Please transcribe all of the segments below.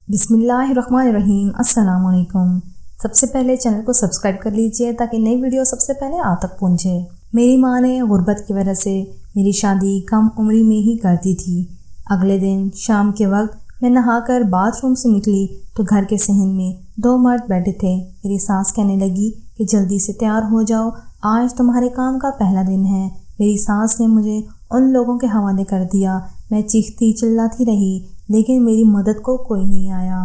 بسم اللہ الرحمن الرحیم۔ السلام علیکم۔ سب سے پہلے چینل کو سبسکرائب کر لیجئے تاکہ نئی ویڈیو سب سے پہلے آپ تک پہنچے۔ میری ماں نے غربت کی وجہ سے میری شادی کم عمری میں ہی کر دی تھی۔ اگلے دن شام کے وقت میں نہا کر باتھ روم سے نکلی تو گھر کے صحن میں 2 مرد بیٹھے تھے۔ میری ساس کہنے لگی کہ جلدی سے تیار ہو جاؤ، آج تمہارے کام کا پہلا دن ہے۔ میری ساس نے مجھے ان لوگوں کے حوالے کر دیا۔ میں چیختی چلاتی رہی لیکن میری مدد کو کوئی نہیں آیا۔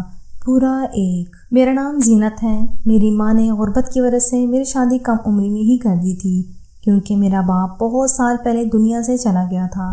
پورا ایک۔ میرا نام زینت ہے۔ میری ماں نے غربت کی وجہ سے میری شادی کم عمری میں ہی کر دی تھی کیونکہ میرا باپ بہت سال پہلے دنیا سے چلا گیا تھا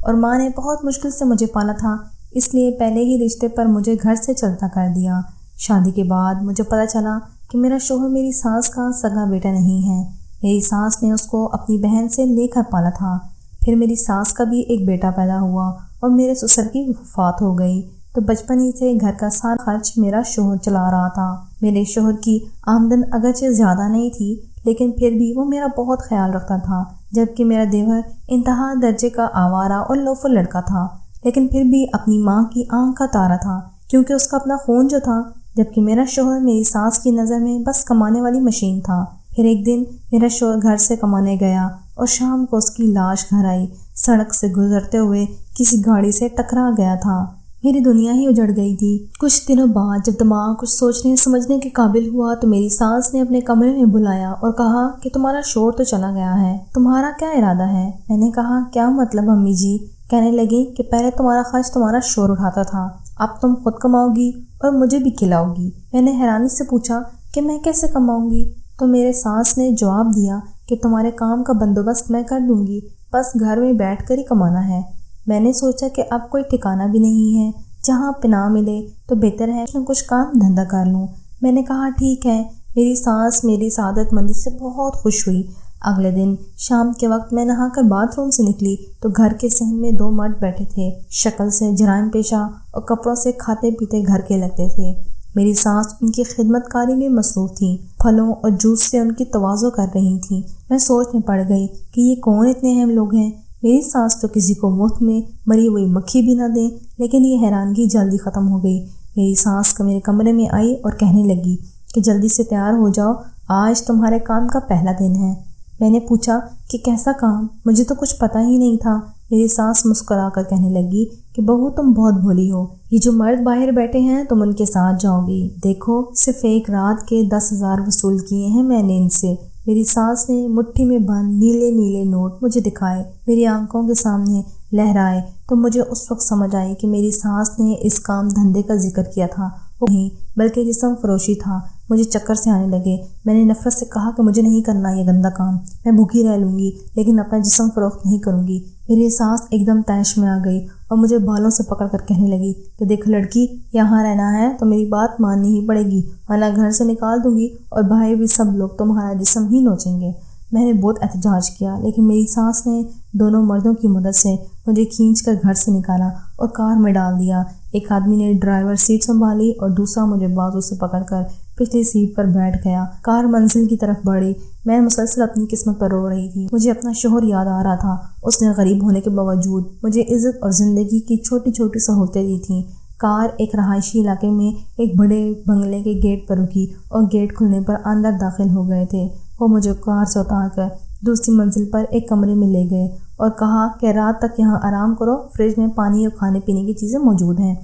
اور ماں نے بہت مشکل سے مجھے پالا تھا، اس لیے پہلے ہی رشتے پر مجھے گھر سے چلتا کر دیا۔ شادی کے بعد مجھے پتہ چلا کہ میرا شوہر میری ساس کا سگا بیٹا نہیں ہے۔ میری ساس نے اس کو اپنی بہن سے لے کر پالا تھا۔ پھر میری ساس کا بھی ایک بیٹا پیدا ہوا اور میرے سسر کی وفات ہو گئی تو بچپن ہی سے گھر کا سارا خرچ میرا شوہر چلا رہا تھا۔ میرے شوہر کی آمدن اگرچہ زیادہ نہیں تھی لیکن پھر بھی وہ میرا بہت خیال رکھتا تھا، جبکہ میرا دیور انتہا درجے کا آوارہ اور لوفر لڑکا تھا، لیکن پھر بھی اپنی ماں کی آنکھ کا تارا تھا کیونکہ اس کا اپنا خون جو تھا، جبکہ میرا شوہر میری ساس کی نظر میں بس کمانے والی مشین تھا۔ پھر ایک دن میرا شوہر گھر سے کمانے گیا اور شام کو اس کی لاش گھر آئی۔ سڑک سے گزرتے ہوئے کسی گاڑی سے ٹکرا گیا تھا۔ میری دنیا ہی اجڑ گئی تھی۔ کچھ دنوں بعد جب دماغ کچھ سوچنے سمجھنے کے قابل ہوا تو میری ساس نے اپنے کمرے میں بلایا اور کہا کہ تمہارا شوہر تو چلا گیا ہے، تمہارا کیا ارادہ ہے؟ میں نے کہا کیا مطلب امی جی؟ کہنے لگی کہ پہلے تمہارا خرچ تمہارا شوہر اٹھاتا تھا، اب تم خود کماؤ گی اور مجھے بھی کھلاؤ گی۔ میں نے حیرانی سے پوچھا کہ میں کیسے کماؤں گی؟ تو میرے ساس نے جواب دیا کہ تمہارے کام کا بندوبست میں کر دوں گی، بس گھر میں بیٹھ کر ہی کمانا ہے۔ میں نے سوچا کہ اب کوئی ٹھکانہ بھی نہیں ہے، جہاں پناہ ملے تو بہتر ہے کہ کچھ کام دھندا کر لوں۔ میں نے کہا ٹھیک ہے۔ میری ساس میری سعادت مندی سے بہت خوش ہوئی۔ اگلے دن شام کے وقت میں نہا کر باتھ روم سے نکلی تو گھر کے صحن میں 2 مرد بیٹھے تھے، شکل سے جرائم پیشہ اور کپڑوں سے کھاتے پیتے گھر کے لگتے تھے۔ میری ساس ان کی خدمت کاری میں مصروف تھیں، پھلوں اور جوس سے ان کی تواضع کر رہی تھیں۔ میں سوچ میں پڑ گئی کہ یہ کون اتنے اہم لوگ ہیں۔ میری ساس تو کسی کو مفت میں مری ہوئی مکھی بھی نہ دیں، لیکن یہ حیرانگی جلدی ختم ہو گئی۔ میری ساس میرے کمرے میں آئی اور کہنے لگی کہ جلدی سے تیار ہو جاؤ، آج تمہارے کام کا پہلا دن ہے۔ میں نے پوچھا کہ کیسا کام؟ مجھے تو کچھ پتہ ہی نہیں تھا۔ میری ساس مسکرا کر کہنے لگی کہ بہو تم بہت بھولی ہو، یہ جو مرد باہر بیٹھے ہیں تم ان کے ساتھ جاؤ گی، دیکھو صرف ایک رات کے 10,000 وصول کیے ہیں میں نے ان سے۔ میری ساس نے مٹھی میں بند نیلے نیلے نوٹ مجھے دکھائے، میری آنکھوں کے سامنے لہرائے تو مجھے اس وقت سمجھ آئی کہ میری ساس نے اس کام دھندے کا ذکر کیا تھا، وہ نہیں بلکہ جسم فروشی تھا۔ مجھے چکر سے آنے لگے۔ میں نے نفرت سے کہا کہ مجھے نہیں کرنا یہ گندا کام، میں بھوکی رہ لوں گی لیکن اپنا جسم فروخت نہیں کروں گی۔ میری ساس ایک دم طیش میں آ گئی اور مجھے بالوں سے پکڑ کر کہنے لگی کہ دیکھ لڑکی، یہاں رہنا ہے تو میری بات ماننی ہی پڑے گی ورنہ گھر سے نکال دوں گی اور بھائی بھی سب لوگ تمہارا جسم ہی نوچیں گے۔ میں نے بہت احتجاج کیا لیکن میری ساس نے دونوں مردوں کی مدد سے مجھے کھینچ کر گھر سے نکالا اور کار میں ڈال دیا۔ ایک آدمی نے ڈرائیور سیٹ سنبھالی اور دوسرا مجھے بازو سے پکڑ کر پچھلی سیٹ پر بیٹھ گیا۔ کار منزل کی طرف بڑھی۔ میں مسلسل اپنی قسمت پر رو رہی تھی۔ مجھے اپنا شوہر یاد آ رہا تھا، اس نے غریب ہونے کے باوجود مجھے عزت اور زندگی کی چھوٹی چھوٹی سہولتیں دی تھیں۔ کار ایک رہائشی علاقے میں ایک بڑے بنگلے کے گیٹ پر رکی اور گیٹ کھلنے پر اندر داخل ہو گئے تھے۔ وہ مجھے کار سے اتار کر دوسری منزل پر ایک کمرے میں لے گئے اور کہا کہ رات تک یہاں آرام کرو، فریج میں پانی اور کھانے پینے کی چیزیں موجود ہیں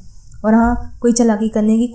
اور ہاں کوئی چالاکی کرنے کی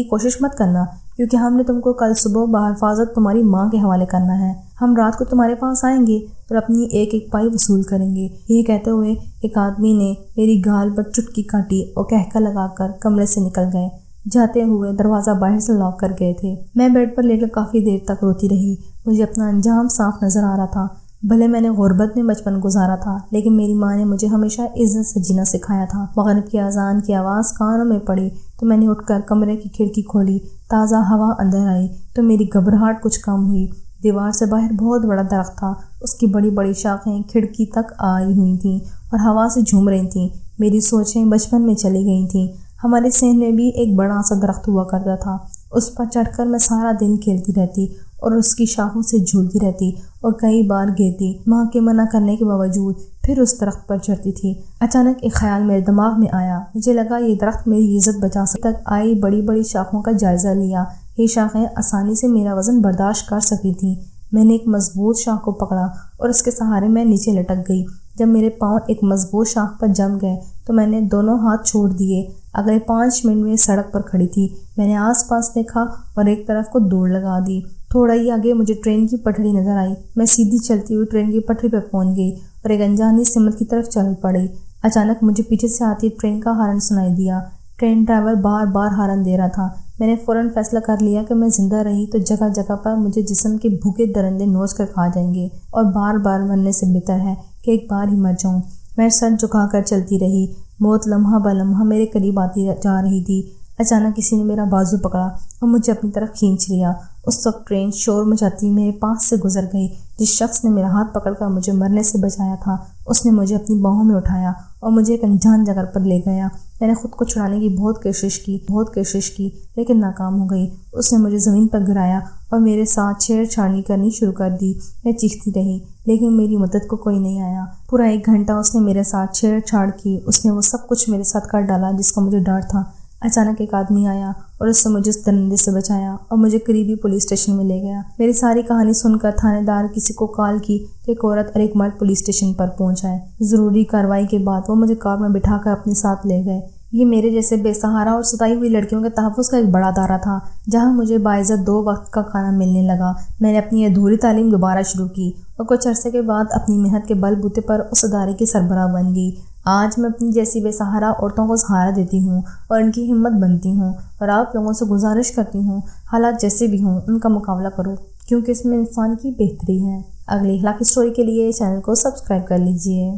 کوشش مت کرنا کیونکہ ہم نے تم کو کل صبح بحفاظت تمہاری ماں کے حوالے کرنا ہے۔ ہم رات کو تمہارے پاس آئیں گے اور اپنی ایک ایک پائی وصول کریں گے۔ یہ کہتے ہوئے ایک آدمی نے میری گال پر چٹکی کاٹی اور کہکا لگا کر کمرے سے نکل گئے۔ جاتے ہوئے دروازہ باہر سے لاک کر گئے تھے۔ میں بیڈ پر لیٹ کر کافی دیر تک روتی رہی۔ مجھے اپنا انجام صاف نظر آ رہا تھا۔ بھلے میں نے غربت میں بچپن گزارا تھا لیکن میری ماں نے مجھے ہمیشہ عزت سے جینا سکھایا تھا۔ مغرب کی اذان کی آواز کانوں میں پڑی تو میں نے اٹھ کر کمرے کی کھڑکی کھولی۔ تازہ ہوا اندر آئی تو میری گھبراہٹ کچھ کم ہوئی۔ دیوار سے باہر بہت بڑا درخت تھا، اس کی بڑی بڑی شاخیں کھڑکی تک آئی ہوئی تھیں اور ہوا سے جھوم رہی تھیں۔ میری سوچیں بچپن میں چلی گئی تھیں۔ ہمارے صحن میں بھی ایک بڑا سا درخت ہوا کرتا تھا، اس پر چڑھ کر میں سارا دن کھیلتی رہتی اور اس کی شاخوں سے جھولتی رہتی اور کئی بار گرتی، ماں کے منع کرنے کے باوجود پھر اس درخت پر چڑھتی تھی۔ اچانک ایک خیال میرے دماغ میں آیا، مجھے لگا یہ درخت میری عزت بچا سکتا۔ تک آئی بڑی بڑی شاخوں کا جائزہ لیا، یہ شاخیں آسانی سے میرا وزن برداشت کر سکتی تھیں۔ میں نے ایک مضبوط شاخ کو پکڑا اور اس کے سہارے میں نیچے لٹک گئی۔ جب میرے پاؤں ایک مضبوط شاخ پر جم گئے تو میں نے دونوں ہاتھ چھوڑ دیے۔ اگلے 5 منٹ میں سڑک پر کھڑی تھی۔ میں نے آس پاس دیکھا اور ایک طرف کو دوڑ لگا دی۔ تھوڑا ہی آگے مجھے ٹرین کی پٹڑی نظر آئی۔ میں سیدھی چلتی ہوئی ٹرین کی پٹری پر پہنچ گئی اور ایک انجانی سمت کی طرف چل پڑی۔ اچانک مجھے پیچھے سے آتی ٹرین کا ہارن سنائی دیا۔ ٹرین ڈرائیور بار بار ہارن دے رہا تھا۔ میں نے فوراً فیصلہ کر لیا کہ میں زندہ رہی تو جگہ جگہ پر مجھے جسم کے بھوکے درندے نوچ کر کھا جائیں گے، اور بار بار مرنے سے بہتر ہے کہ ایک بار ہی مر جاؤں۔ میں سر جھکا کر چلتی رہی۔ موت لمحہ بہ لمحہ میرے قریب آتی جا رہی تھی۔ اچانک کسی نے میرا بازو پکڑا اور مجھے اپنی طرف کھینچ لیا۔ اس وقت ٹرین شور مچاتی میرے پاس سے گزر گئی۔ جس شخص نے میرا ہاتھ پکڑ کر مجھے مرنے سے بچایا تھا، اس نے مجھے اپنی باہوں میں اٹھایا اور مجھے ایک انجان جگہ پر لے گیا۔ میں نے خود کو چھڑانے کی بہت کوشش کی لیکن ناکام ہو گئی۔ اس نے مجھے زمین پر گرایا اور میرے ساتھ چھیڑ چھاڑی کرنی شروع کر دی۔ میں چیختی رہی لیکن میری مدد کو کوئی نہیں آیا۔ پورا 1 گھنٹہ اس نے میرے ساتھ چھیڑ چھاڑ کی۔ اس نے وہ سب کچھ میرے ساتھ کر ڈالا جس کا مجھے ڈر تھا۔ اچانک ایک آدمی آیا اور اس سے مجھے اس درندے سے بچایا اور مجھے قریبی پولیس اسٹیشن میں لے گیا۔ میری ساری کہانی سن کر تھانے دار کسی کو کال کی کہ ایک عورت اور ایک مرد پولیس اسٹیشن پر پہنچ آئے۔ ضروری کارروائی کے بعد وہ مجھے کار میں بٹھا کر اپنے ساتھ لے گئے۔ یہ میرے جیسے بے سہارا اور ستائی ہوئی لڑکیوں کے تحفظ کا ایک بڑا ادارہ تھا، جہاں مجھے باعزت 2 وقت کا کھانا ملنے لگا۔ میں نے اپنی ادھوری تعلیم دوبارہ شروع کی اور کچھ عرصے کے بعد اپنی محنت کے بل بوتے پر اس ادارے کی سربراہ بن گئی۔ آج میں اپنی جیسی بے سہارا عورتوں کو سہارا دیتی ہوں اور ان کی ہمت بنتی ہوں، اور آپ لوگوں سے گزارش کرتی ہوں حالات جیسے بھی ہوں ان کا مقابلہ کرو، کیونکہ اس میں انسان کی بہتری ہے۔ اگلی اخلاقی سٹوری کے لیے چینل کو سبسکرائب کر لیجئے۔